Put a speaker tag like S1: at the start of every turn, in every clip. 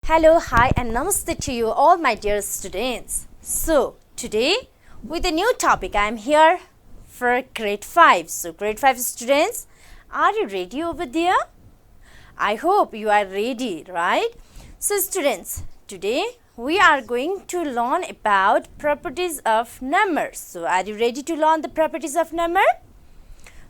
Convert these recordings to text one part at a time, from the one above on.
S1: Hello, hi and namaste to you all my dear students. So, today with a new topic I am here for grade 5. So, grade 5 students, are you ready over there? I hope you are ready, right? So, students, today we are going to learn about properties of numbers. So, are you ready to learn the properties of number?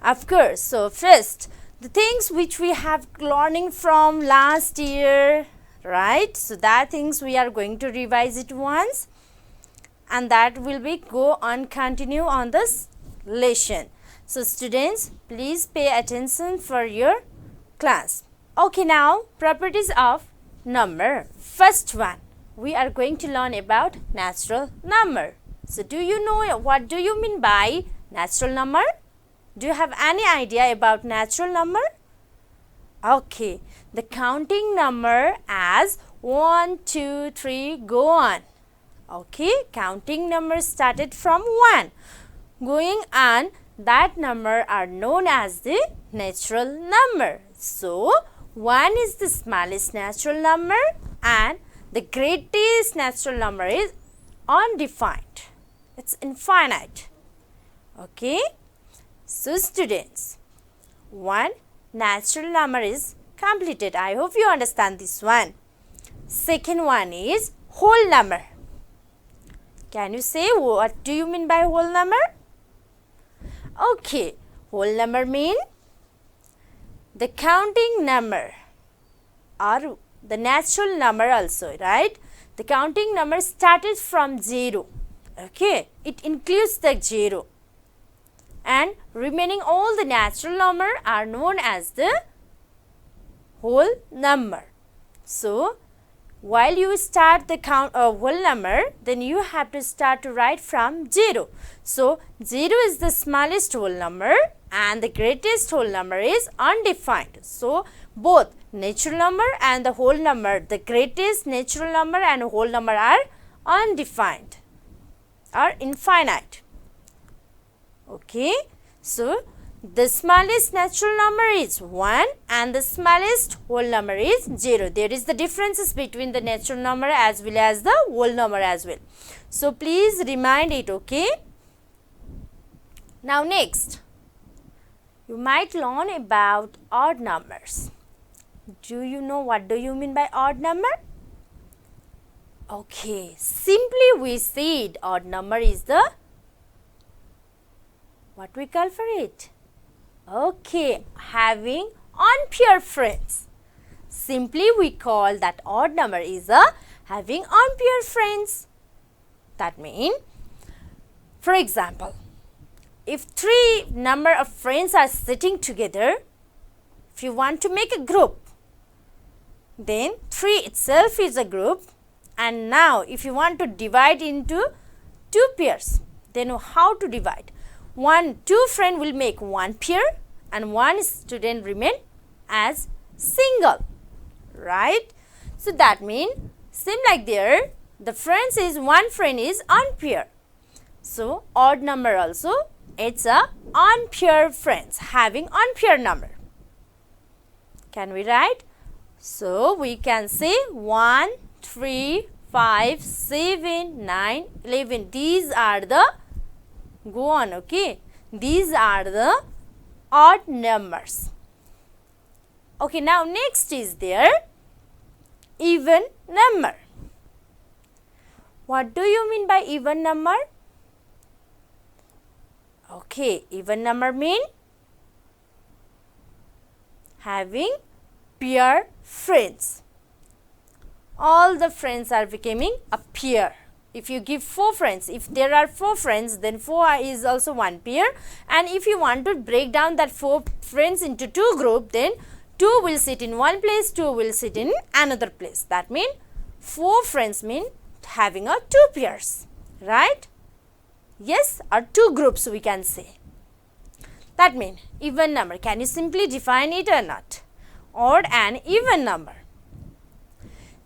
S1: Of course. So, first, the things which we have learning from last year, right? So, that things we are going to revise it once, and that will be go on continue on this lesson. So, students, please pay attention for your class. Okay, now properties of number. First one, we are going to learn about natural number. So, do you know what do you mean by natural number? Do you have any idea about natural number? Okay, the counting number as 1, 2, 3 go on. Okay, counting number started from 1 going on, that number are known as the natural number. So, 1 is the smallest natural number and the greatest natural number is undefined. It's infinite. Okay. So, students, 1 natural number is completed. I hope you understand this one. Second one is whole number. Can you say what do you mean by whole number? Okay, whole number mean the counting number or the natural number also, right? The counting number started from 0. Okay, it includes the 0. And remaining all the natural number are known as the whole number. So, while you start the whole number, then you have to start to write from 0. So, 0 is the smallest whole number and the greatest whole number is undefined. So, both natural number and the whole number, the greatest natural number and whole number are undefined or infinite. Okay, so the smallest natural number is 1 and the smallest whole number is 0. There is the differences between the natural number as well as the whole number as well. So, please remind it, okay. Now, next, you might learn about odd numbers. Do you know what do you mean by odd number? Okay, simply we said odd number is the what we call for it? Okay, having unpaired friends. Simply we call that odd number is a having unpaired friends. That means, for example, if 3 number of friends are sitting together, if you want to make a group, then 3 itself is a group, and now if you want to divide into 2 pairs, then how to divide? 2 friend will make 1 pair and 1 student remain as single, right? So, that means same like there, the friends is 1 friend is unpaired. So, odd number also it's a unpaired friends having unpaired number. Can we write? So, we can say 1, 3, 5, 7, 9, 11. These are the go on, okay. These are the odd numbers. Okay, now next is there even number. What do you mean by even number? Okay, even number mean having pair friends. All the friends are becoming a pair. If you give 4 friends, if there are 4 friends, then 4 is also 1 pair, and if you want to break down that 4 friends into 2 group, then 2 will sit in one place, 2 will sit in another place. That means 4 friends mean having a 2 pairs, right? Yes, or 2 groups we can say. That means even number. Can you simply define it or not? Odd and even number.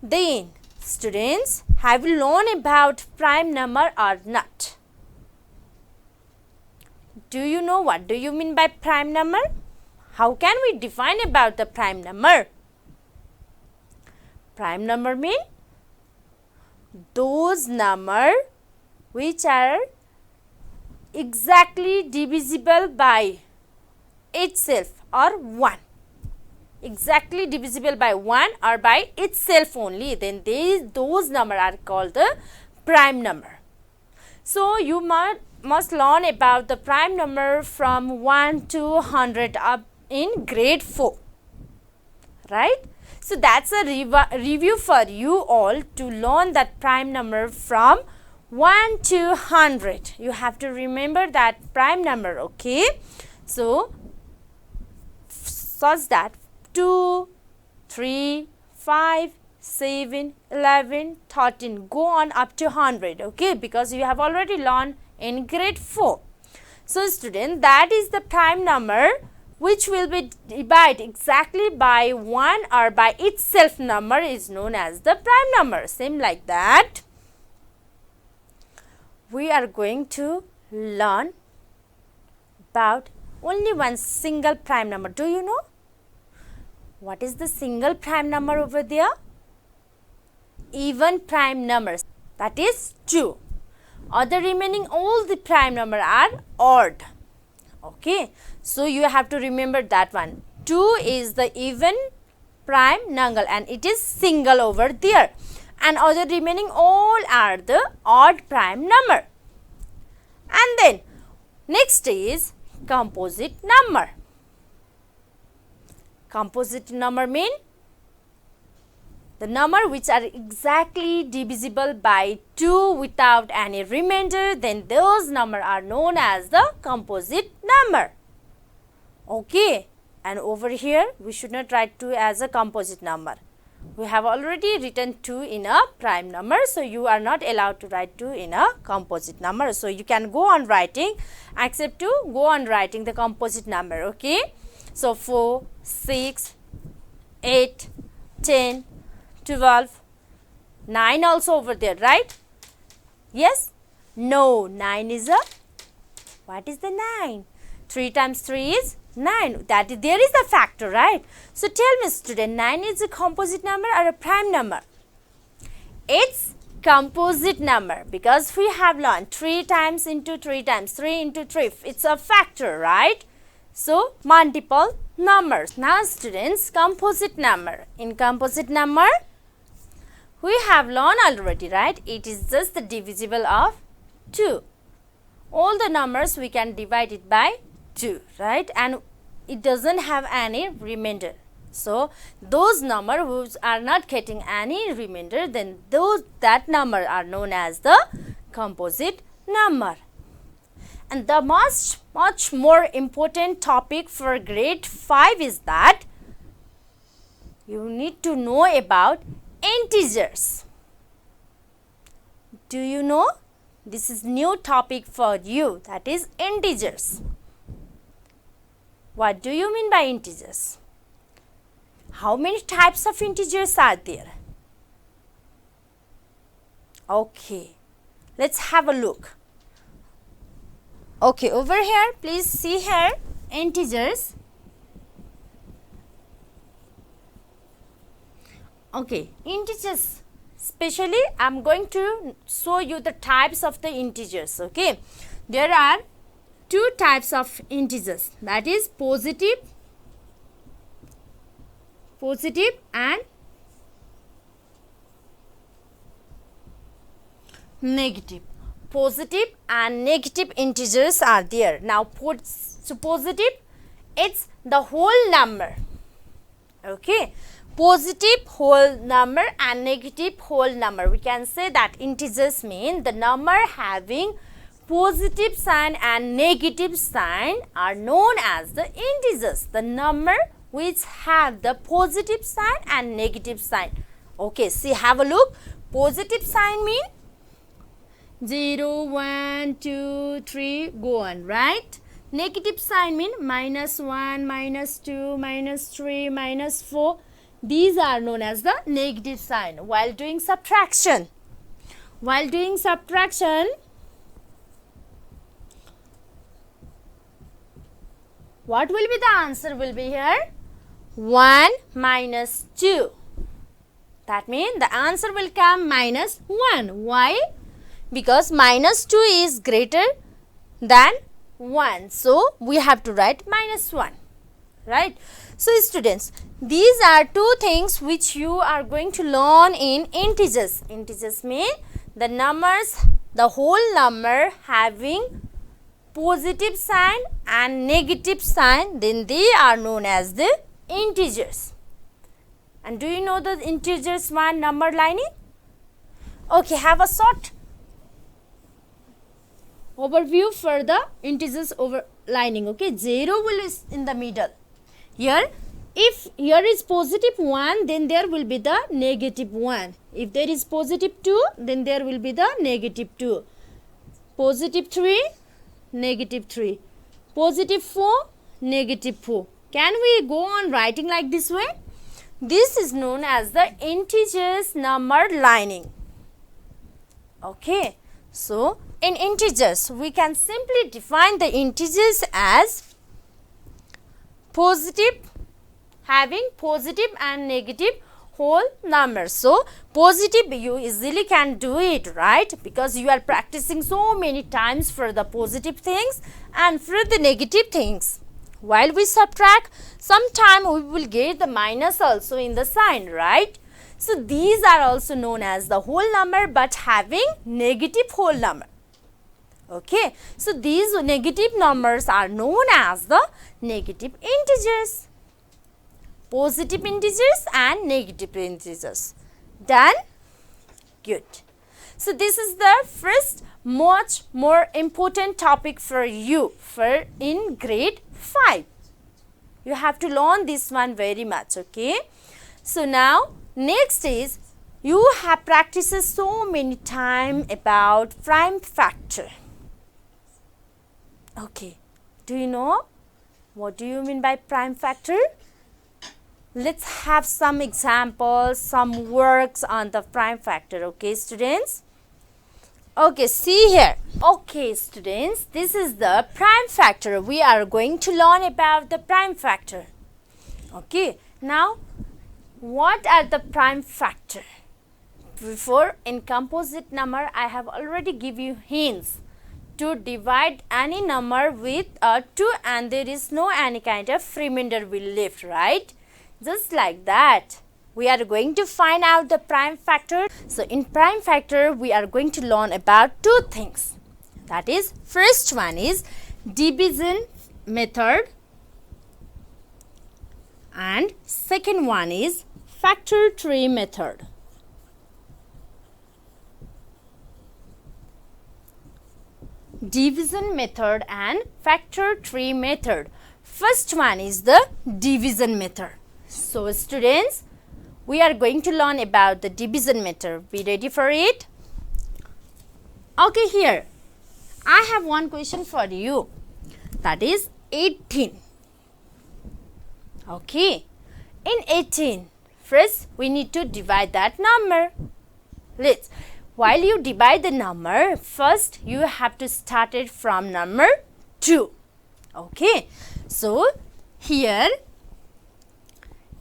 S1: Then, students, have you learned about prime number or not? Do you know what do you mean by prime number? How can we define about the prime number? Prime number mean those number which are exactly divisible by itself or 1. Exactly divisible by 1 or by itself only, then those number are called the prime number. So you must learn about the prime number from 1 to 100 up in grade 4, right? So that's a review for you all to learn that prime number from 1 to 100. You have to remember that prime number, okay? So such that 2, 3, 5, 7, 11, 13 go on up to 100, okay, because you have already learned in grade 4. So student, that is the prime number which will be divided exactly by 1 or by itself number is known as the prime number. Same like that, we are going to learn about only one single prime number. Do you know what is the single prime number over there? Even prime numbers, that is 2. Other remaining all the prime number are odd, okay. So you have to remember that one. 2 is the even prime number and it is single over there, and other remaining all are the odd prime number. And then next is composite number. Composite number mean the number which are exactly divisible by 2 without any remainder, then those number are known as the composite number, okay. And over here we should not write 2 as a composite number. We have already written 2 in a prime number, so you are not allowed to write 2 in a composite number. So you can go on writing, except to go on writing the composite number, okay. So 4, 6, 8, 10, 12, 9 also over there, right? Yes? No, 9 is a, what is the 9? 3 times 3 is 9. That is, there is a factor, right? So tell me student, 9 is a composite number or a prime number? It's composite number because we have learned 3 times into 3 times 3 into 3. It's a factor, right? So multiple numbers. Now students, composite number. In composite number, we have learned already, right? It is just the divisible of 2. All the numbers we can divide it by 2, right? And it doesn't have any remainder. So those numbers which are not getting any remainder, then that number are known as the composite number. And the much more important topic for grade 5 is that you need to know about integers. Do you know? This is new topic for you, that is integers. What do you mean by integers? How many types of integers are there? Okay, let's have a look. Okay, over here, please see here, integers. Okay, integers, especially I am going to show you the types of the integers, okay. There are 2 types of integers, that is positive and negative. Positive and negative integers are there. Now so positive, it's the whole number, okay. Positive whole number and negative whole number. We can say that integers mean the number having positive sign and negative sign are known as the integers. The number which have the positive sign and negative sign. Okay, see, have a look. Positive sign mean 0, 1, 2, 3, go on, right? Negative sign mean -1, -2, -3, -4. These are known as the negative sign. While doing subtraction, what will be the answer will be here? 1 minus 2. That means the answer will come minus 1. Why? Because minus 2 is greater than 1. So, we have to write minus 1. Right? So, students, these are two things which you are going to learn in integers. Integers mean the numbers, the whole number having positive sign and negative sign, then they are known as the integers. And do you know the integers one number lining? Okay, have a short overview for the integers over lining. Okay, 0 will is in the middle. Here, if here is positive 1, then there will be the negative 1. If there is positive 2, then there will be the negative 2. Positive 3, negative 3. Positive 4, negative 4. Can we go on writing like this way? This is known as the integers number lining. Okay. So, in integers, we can simply define the integers as positive, having positive and negative whole numbers. So, positive you easily can do it, right? Because you are practicing so many times for the positive things and for the negative things. While we subtract, sometime we will get the minus also in the sign, right? So, these are also known as the whole number but having negative whole number. Okay. So, these negative numbers are known as the negative integers. Positive integers and negative integers. Done? Good. So, this is the first much more important topic for you for in grade 5. You have to learn this one very much. Okay. So, now next is you have practiced so many times about prime factor. Okay. Do you know what do you mean by prime factor? Let's have some examples, some works on the prime factor. Okay, students? Okay, see here. Okay, students, this is the prime factor. We are going to learn about the prime factor. Okay, now what are the prime factor? Before, in composite number, I have already give you hints to divide any number with a 2 and there is no any kind of remainder will left, right? Just like that, we are going to find out the prime factor. So, in prime factor, we are going to learn about two things. That is, first one is division method and second one is factor tree method. Division method and factor tree method. First one is the division method. So, students, we are going to learn about the division method. Be ready for it? Okay, here I have one question for you. That is 18. Okay. In 18, first we need to divide that number. Let's. While you divide the number, first you have to start it from number 2. Okay. So, here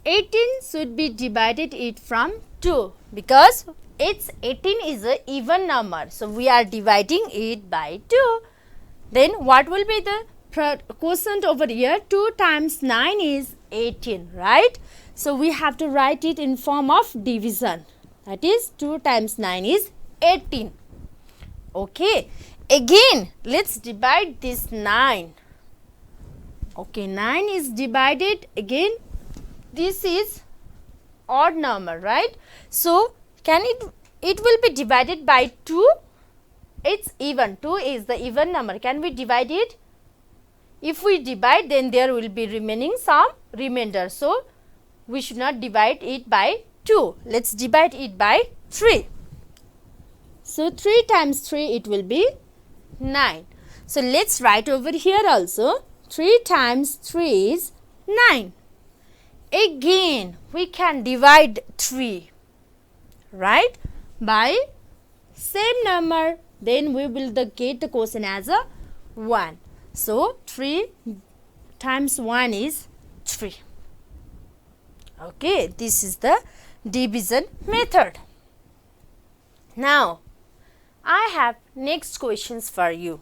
S1: 18 should be divided it from 2 because it's 18 is a even number. So, we are dividing it by 2. Then what will be the quotient over here? 2 times 9 is 18, right? So, we have to write it in form of division. That is 2 times 9 is 18. Okay. Again, let's divide this 9. Okay, 9 is divided again. This is odd number, right? So, it will be divided by 2. It's even. 2 is the even number. Can we divide it? If we divide, then there will be remaining some remainder. So, we should not divide it by 2. Let's divide it by 3. So, 3 times 3 it will be 9. So, let's write over here also 3 times 3 is 9. Again, we can divide 3, right, by same number. Then we will get the quotient as a 1. So, 3 times 1 is 3. Okay, this is the division method. Now, I have next questions for you.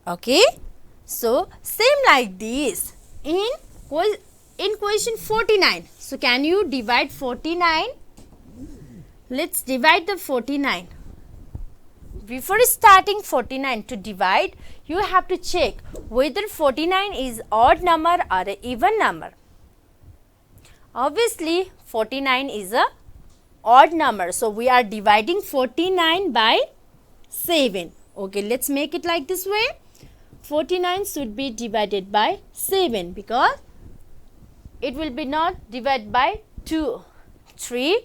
S1: Okay, so same like this in question 49. So can you divide 49? Let's divide the 49. Before starting 49 to divide, you have to check whether 49 is odd number or a even number. Obviously 49 is a odd number, so we are dividing 49 by 7. Okay, let's make it like this way. 49 should be divided by 7 because it will be not divided by 2, 3,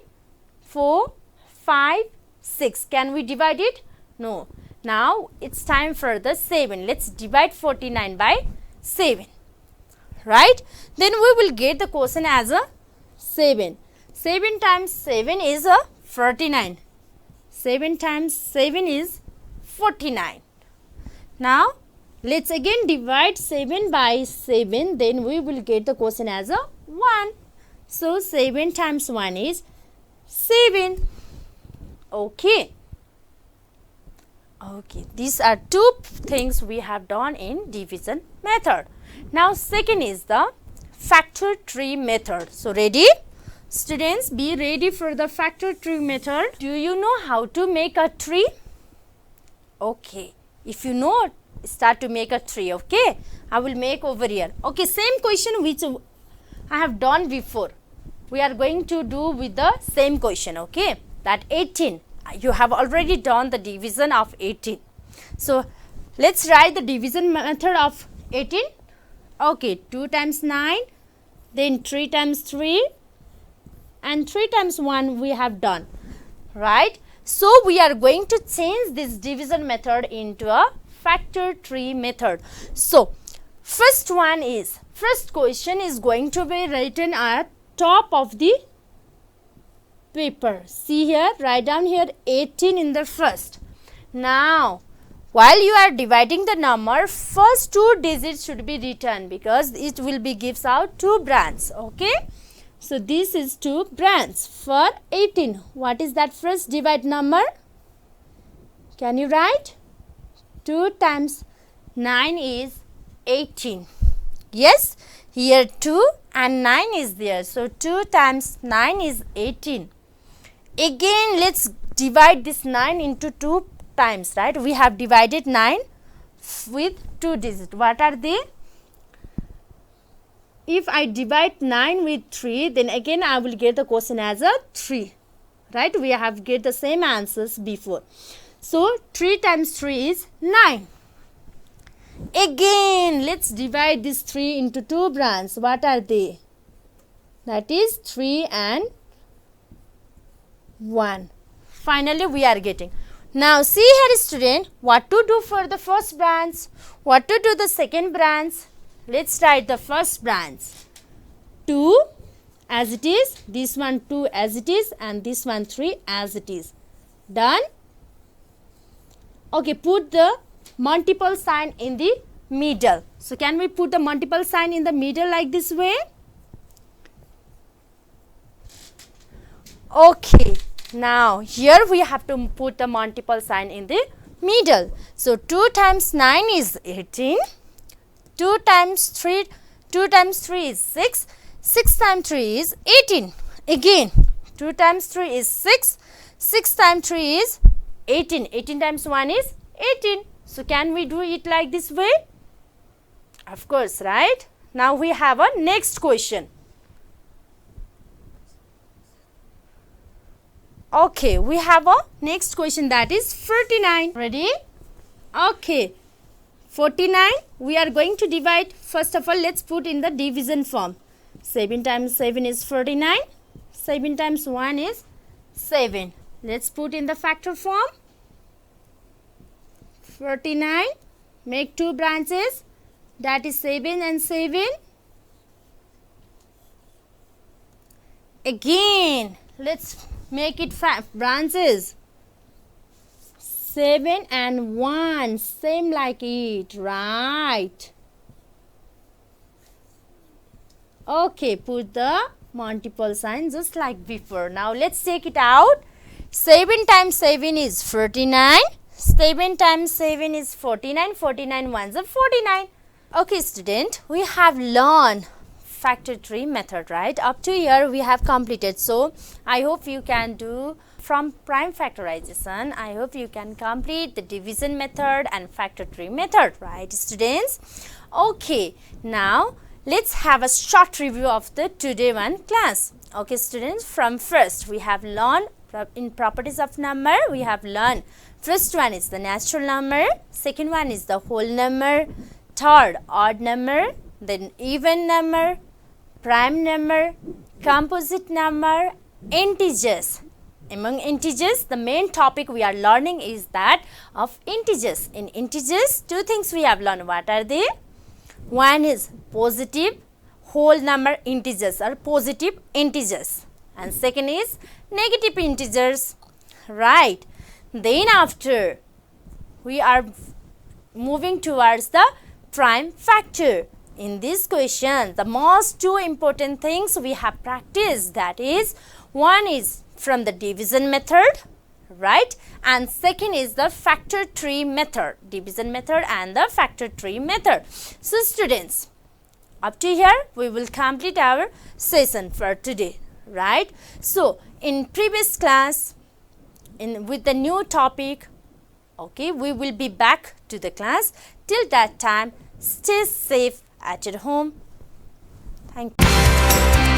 S1: 4, 5, 6. Can we divide it? No. Now it's time for the 7. Let's divide 49 by 7. Right? Then we will get the quotient as a 7. 7 times 7 is a 49. 7 times 7 is 49. Now let's again divide 7 by 7, then we will get the quotient as a 1. So 7 times 1 is 7. Okay. Okay, these are two things we have done in division method. Now second is the factor tree method. So ready? Students, be ready for the factor tree method. Do you know how to make a tree? Okay, if you know, start to make a tree. Okay, I will make over here. Okay, same question which I have done before. We are going to do with the same question. Okay, that 18. You have already done the division of 18. So let's write the division method of 18. Okay, 2 times 9, then 3 times 3 and 3 times 1 we have done. Right? So we are going to change this division method into a factor tree method. So first question is going to be written at top of the paper. See here, write down here 18 in the first. Now while you are dividing the number, first 2 digits should be written because it will be gives out 2 brands. Okay, so this is 2 brands for 18. What is that first divide number? Can you write? 2 times 9 is 18. Yes, here 2 and 9 is there. So 2 times 9 is 18. Again, let's divide this 9 into 2 times, right? We have divided 9 with 2 digits. What are they? If I divide 9 with 3, then again I will get the quotient as a 3. Right? We have get the same answers before. So 3 times 3 is 9. Again, let's divide this 3 into 2 brands. What are they? That is 3 and 1. Finally, we are getting. Now, see here student, what to do for the first branch, what to do the second branch. Let's write the first branch. 2 as it is, this one 2 as it is and this one 3 as it is. Done? Okay, put the multiple sign in the middle. So, can we put the multiple sign in the middle like this way? Okay. Now, here we have to put the multiple sign in the middle. So, 2 times 9 is 18, 2 times 3 is 6, 6 times 3 is 18. Again, 2 times 3 is 6, 6 times 3 is 18, 18 times 1 is 18. So, can we do it like this way? Of course, right? Now, we have a next question. Okay, we have a next question, that is 49. Ready? Okay, 49 we are going to divide. First of all, let's put in the division form. 7 times 7 is 49. 7 times 1 is 7. Let's put in the factor form. 49, make 2 branches, that is 7 and 7. Again, let's make it 5 branches. 7 and 1, same like it, right? Okay, put the multiple sign just like before. Now let's take it out. 7 times 7 is 49. 7 times 7 is 49. 49 ones are 49. Okay student, we have learned factor tree method, right? Up to here we have completed. So I hope you can do from prime factorization. I hope you can complete the division method and factor tree method, right students? Okay, now let's have a short review of the today one class. Okay students, from first we have learned in properties of number. We have learned first one is the natural number, second one is the whole number, third odd number, then even number, prime number, composite number, integers. Among integers, the main topic we are learning is that of integers. In integers, two things we have learned. What are they? One is positive whole number integers or positive integers, and second is negative integers, right? Then after we are moving towards the prime factor. In this question, the most two important things we have practiced, that is, one is from the division method, right, and second is the factor tree method, division method and the factor tree method. So students, up to here we will complete our session for today, right? So in previous class, with the new topic, okay, we will be back to the class. Till that time, stay safe at your home. Thank you.